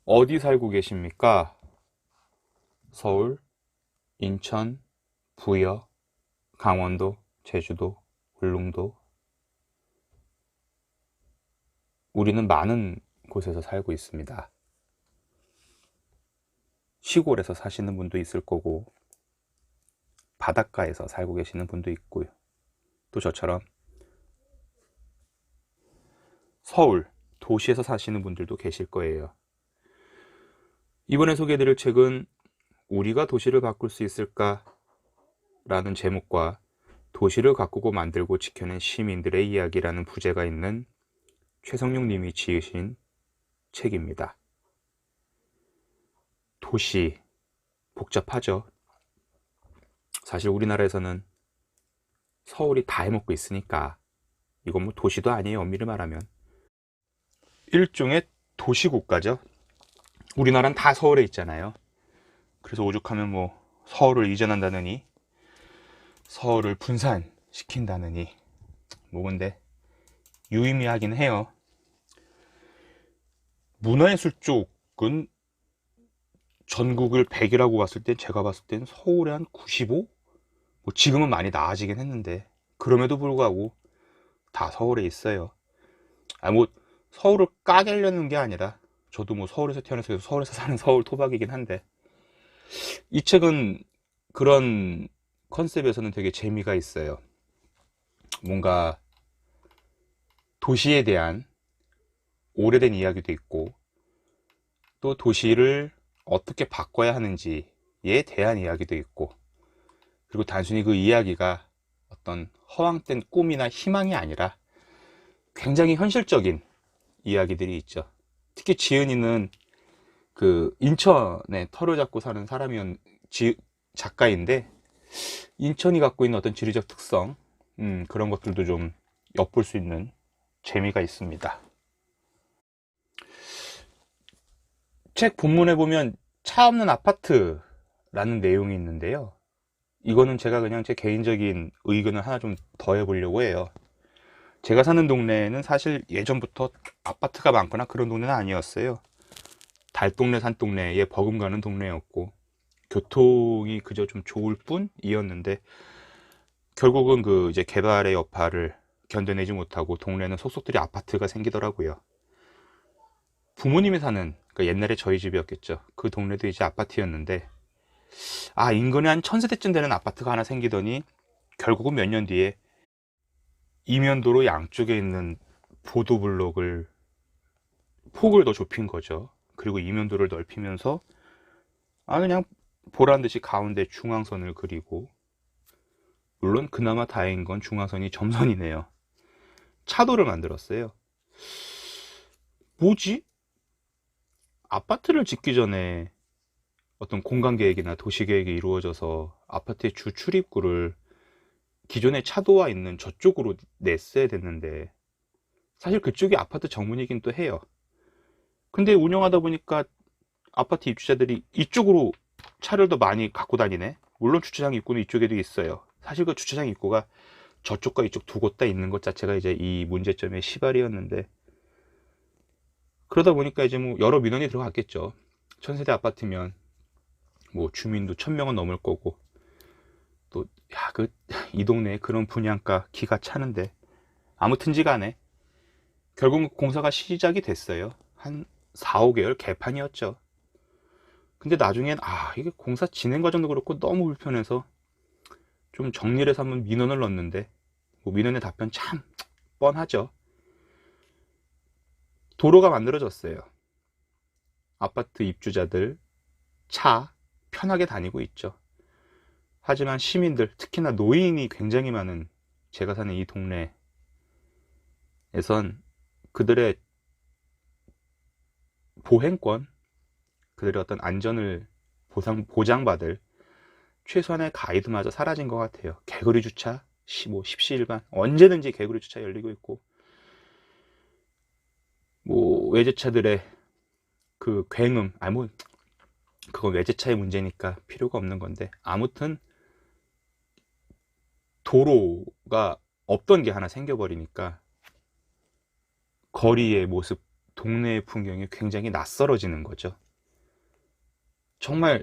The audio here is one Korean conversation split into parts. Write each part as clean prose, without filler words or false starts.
어디 살고 계십니까? 서울, 인천, 부여, 강원도, 제주도, 울릉도. 우리는 많은 곳에서 살고 있습니다. 시골에서 사시는 분도 있을 거고, 바닷가에서 살고 계시는 분도 있고요. 또 저처럼 서울, 도시에서 사시는 분들도 계실 거예요. 이번에 소개해드릴 책은 우리가 도시를 바꿀 수 있을까? 라는 제목과 도시를 가꾸고 만들고 지켜낸 시민들의 이야기라는 부제가 있는 최성룡 님이 지으신 책입니다. 도시, 복잡하죠? 사실 우리나라에서는 서울이 다 해먹고 있으니까 이건 뭐 도시도 아니에요. 엄밀히 말하면 일종의 도시국가죠. 우리나라는 다 서울에 있잖아요. 그래서 오죽하면 뭐 서울을 이전한다느니 서울을 분산시킨다느니 뭐 근데 유의미하긴 해요. 문화예술 쪽은 전국을 100이라고 봤을 땐 제가 봤을 땐 서울에 한 95? 뭐 지금은 많이 나아지긴 했는데 그럼에도 불구하고 다 서울에 있어요. 뭐 서울을 까게려는 게 아니라 저도 뭐 서울에서 태어나서 서울에서 사는 서울 토박이긴 한데 이 책은 그런 컨셉에서는 되게 재미가 있어요. 뭔가 도시에 대한 오래된 이야기도 있고 또 도시를 어떻게 바꿔야 하는지에 대한 이야기도 있고 그리고 단순히 그 이야기가 어떤 허황된 꿈이나 희망이 아니라 굉장히 현실적인 이야기들이 있죠. 특히 지은이는 그 인천에 터를 잡고 사는 사람이었 작가인데 인천이 갖고 있는 어떤 지리적 특성 그런 것들도 좀 엿볼 수 있는 재미가 있습니다. 책 본문에 보면 차 없는 아파트라는 내용이 있는데요. 이거는 제가 그냥 제 개인적인 의견을 하나 좀 더해 보려고 해요. 제가 사는 동네에는 사실 예전부터 아파트가 많거나 그런 동네는 아니었어요. 달동네 산동네에 버금가는 동네였고 교통이 그저 좀 좋을 뿐이었는데 결국은 그 이제 개발의 여파를 견뎌내지 못하고 동네는 속속들이 아파트가 생기더라고요. 부모님이 사는 그 옛날에 저희 집이었겠죠. 그 동네도 이제 아파트였는데 인근에 한 1000세대쯤 되는 아파트가 하나 생기더니 결국은 몇 년 뒤에 이면도로 양쪽에 있는 보도블록을 폭을 더 좁힌 거죠. 그리고 이면도를 넓히면서 그냥 보란 듯이 가운데 중앙선을 그리고 물론 그나마 다행인 건 중앙선이 점선이네요. 차도를 만들었어요. 뭐지? 아파트를 짓기 전에 어떤 공간 계획이나 도시 계획이 이루어져서 아파트의 주 출입구를 기존에 차도와 있는 저쪽으로 냈어야 됐는데 사실 그쪽이 아파트 정문이긴 또 해요. 근데 운영하다 보니까 아파트 입주자들이 이쪽으로 차를 더 많이 갖고 다니네. 물론 주차장 입구는 이쪽에도 있어요. 사실 그 주차장 입구가 저쪽과 이쪽 두 곳 다 있는 것 자체가 이제 이 문제점의 시발이었는데 그러다 보니까 이제 뭐 여러 민원이 들어갔겠죠. 1000세대 아파트면 뭐 주민도 1000명은 넘을 거고 또 이 동네에 그런 분양가 기가 차는데 아무튼지 간에 결국 공사가 시작이 됐어요. 한 4, 5개월 개판이었죠. 근데 나중엔 이게 공사 진행 과정도 그렇고 너무 불편해서 좀 정리를 해서 한번 민원을 넣었는데 뭐 민원의 답변 참 뻔하죠. 도로가 만들어졌어요. 아파트 입주자들 차 편하게 다니고 있죠. 하지만 시민들 특히나 노인이 굉장히 많은 제가 사는 이 동네에선 그들의 보행권 그들의 어떤 안전을 보장받을 최소한의 가이드마저 사라진 것 같아요. 개구리 주차 뭐 십시일반 언제든지 개구리 주차 열리고 있고 뭐 외제차들의 그 굉음 뭐 그건 외제차의 문제니까 필요가 없는 건데 아무튼 도로가 없던 게 하나 생겨버리니까 거리의 모습 동네의 풍경이 굉장히 낯설어지는 거죠. 정말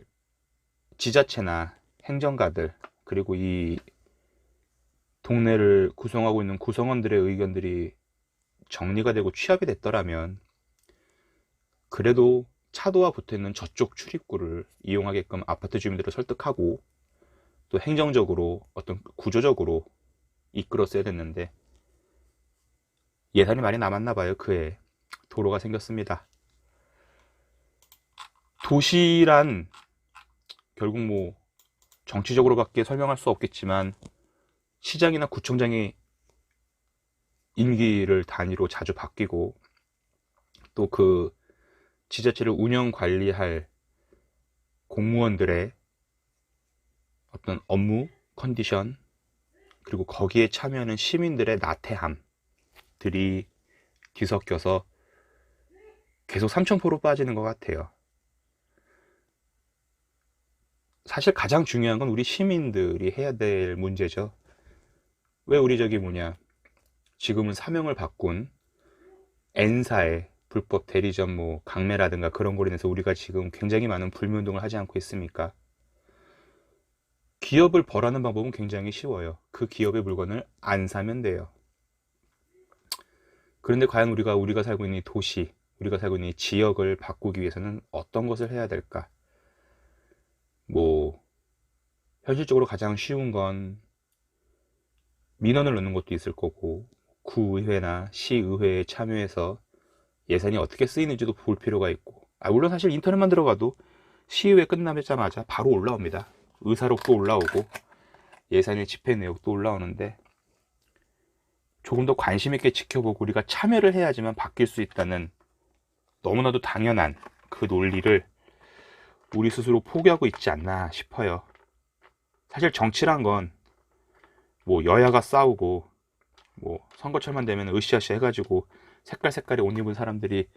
지자체나 행정가들, 그리고 이 동네를 구성하고 있는 구성원들의 의견들이 정리가 되고 취합이 됐더라면 그래도 차도와 붙어있는 저쪽 출입구를 이용하게끔 아파트 주민들을 설득하고 또 행정적으로 어떤 구조적으로 이끌었어야 됐는데 예산이 많이 남았나 봐요. 그해 도로가 생겼습니다. 도시란 결국 뭐 정치적으로밖에 설명할 수 없겠지만 시장이나 구청장이 임기를 단위로 자주 바뀌고 또 그 지자체를 운영 관리할 공무원들의 어떤 업무 컨디션, 그리고 거기에 참여하는 시민들의 나태함들이 뒤섞여서 계속 삼천포로 빠지는 것 같아요. 사실 가장 중요한 건 우리 시민들이 해야 될 문제죠. 왜 우리 지금은 사명을 바꾼 N사의 불법 대리점 뭐 강매라든가 그런 걸로 인해서 우리가 지금 굉장히 많은 불매운동을 하지 않고 있습니까? 기업을 벌하는 방법은 굉장히 쉬워요. 그 기업의 물건을 안 사면 돼요. 그런데 과연 우리가 살고 있는 이 도시, 우리가 살고 있는 이 지역을 바꾸기 위해서는 어떤 것을 해야 될까? 뭐 현실적으로 가장 쉬운 건 민원을 넣는 것도 있을 거고, 구의회나 시의회에 참여해서 예산이 어떻게 쓰이는지도 볼 필요가 있고, 물론 사실 인터넷만 들어가도 시의회 끝나자마자 바로 올라옵니다. 의사록도 올라오고 예산의 집행 내역도 올라오는데, 조금 더 관심 있게 지켜보고 우리가 참여를 해야지만 바뀔 수 있다는 너무나도 당연한 그 논리를 우리 스스로 포기하고 있지 않나 싶어요. 사실 정치란 건 뭐 여야가 싸우고 뭐 선거철만 되면 으쌰으쌰 해가지고 색깔의 옷 입은 사람들이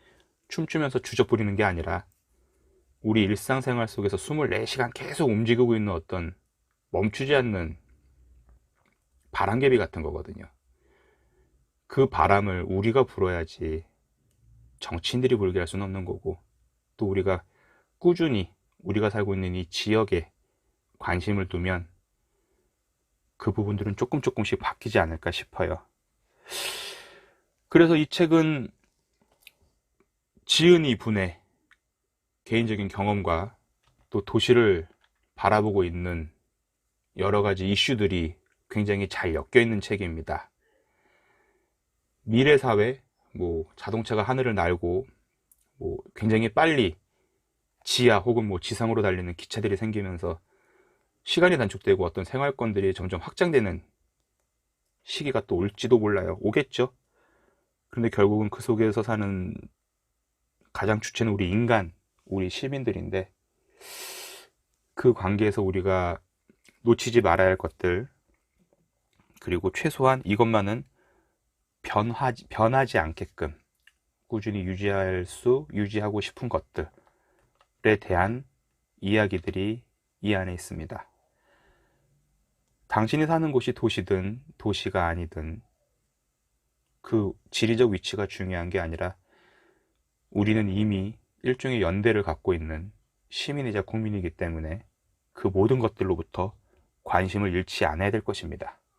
춤추면서 주접 부리는 게 아니라 우리 일상생활 속에서 24시간 계속 움직이고 있는 어떤 멈추지 않는 바람개비 같은 거거든요. 그 바람을 우리가 불어야지 정치인들이 불게 할 수는 없는 거고, 또 우리가 꾸준히 우리가 살고 있는 이 지역에 관심을 두면 그 부분들은 조금씩 바뀌지 않을까 싶어요. 그래서 이 책은 지은이 분의 개인적인 경험과 또 도시를 바라보고 있는 여러 가지 이슈들이 굉장히 잘 엮여 있는 책입니다. 미래 사회, 뭐 자동차가 하늘을 날고 뭐 굉장히 빨리 지하 혹은 뭐 지상으로 달리는 기차들이 생기면서 시간이 단축되고 어떤 생활권들이 점점 확장되는 시기가 또 올지도 몰라요. 오겠죠. 그런데 결국은 그 속에서 사는 가장 주체는 우리 인간, 우리 시민들인데, 그 관계에서 우리가 놓치지 말아야 할 것들, 그리고 최소한 이것만은 변하지 않게끔 꾸준히 유지하고 싶은 것들에 대한 이야기들이 이 안에 있습니다. 당신이 사는 곳이 도시든 도시가 아니든 그 지리적 위치가 중요한 게 아니라 우리는 이미 일종의 연대를 갖고 있는 시민이자 국민이기 때문에 그 모든 것들로부터 관심을 잃지 않아야 될 것입니다.